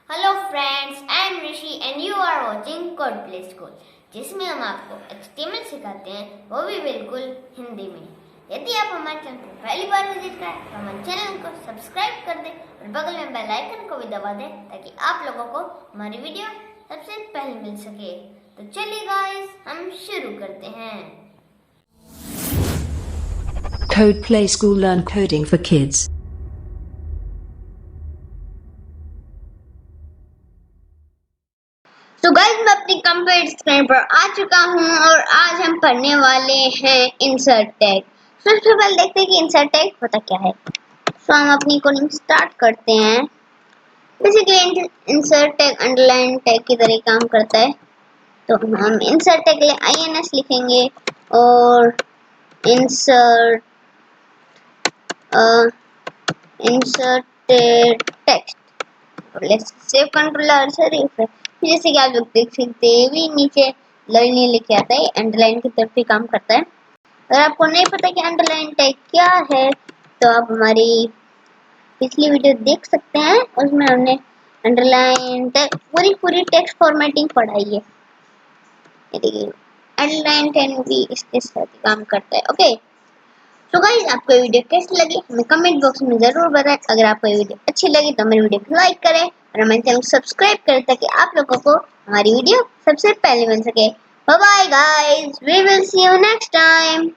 Hello friends, I am Rishi and you are watching code play school, जिसमें हम आपको HTML सिखाते हैं, वो भी बिल्कुल हिंदी में। यदि आप हमारे चैनल को पहली बार विजिट करें तो हमारे चैनल को सब्सक्राइब कर दें और बगल में बेल आइकन को भी दबा दें ताकि आप लोगों को हमारी वीडियो सबसे पहले मिल सके। तो चलिए गाइस, हम शुरू करते हैं। Code Play School, learn coding for kids. तो गाइस, मैं अपनी कंप्यूटर स्क्रीन पर आ चुका हूँ और आज हम पढ़ने वाले हैं इंसर्ट टैग। सबसे पहले देखते हैं कि इंसर्ट टैग होता क्या है। तो हम अपनी कोडिंग स्टार्ट करते हैं। Basically insert tag underline tag की तरह काम करता है। तो हम इंसर्ट टैग के लिए INS लिखेंगे और इंसर्ट इंसर्टेड टेक्स्ट और लेट्स सेव कंट्रोलर से रिफ्रेश। जैसे कि आप लोग देख सकते हैं भी नीचे लाइन लिखे आता है, अंडरलाइन की तरफ भी काम करता है। अगर आपको नहीं पता कि अंडरलाइन टैग क्या है तो आप हमारी पिछली वीडियो देख सकते हैं, उसमें हमने अंडरलाइन टैग पूरी टेक्स्ट फॉर्मेटिंग पढ़ाई है। अंडरलाइन टैग भी इसके साथ काम करता है। ओके, तो गाइस, आपको ये वीडियो कैसी लगी हमें कमेंट बॉक्स में जरूर बताएं। अगर आपको ये वीडियो अच्छी लगी तो हमारी वीडियो को लाइक करें और हमारे चैनल को सब्सक्राइब करें ताकि आप लोगों को हमारी वीडियो सबसे पहले मिल सके। Bye bye guys, we will see you next time.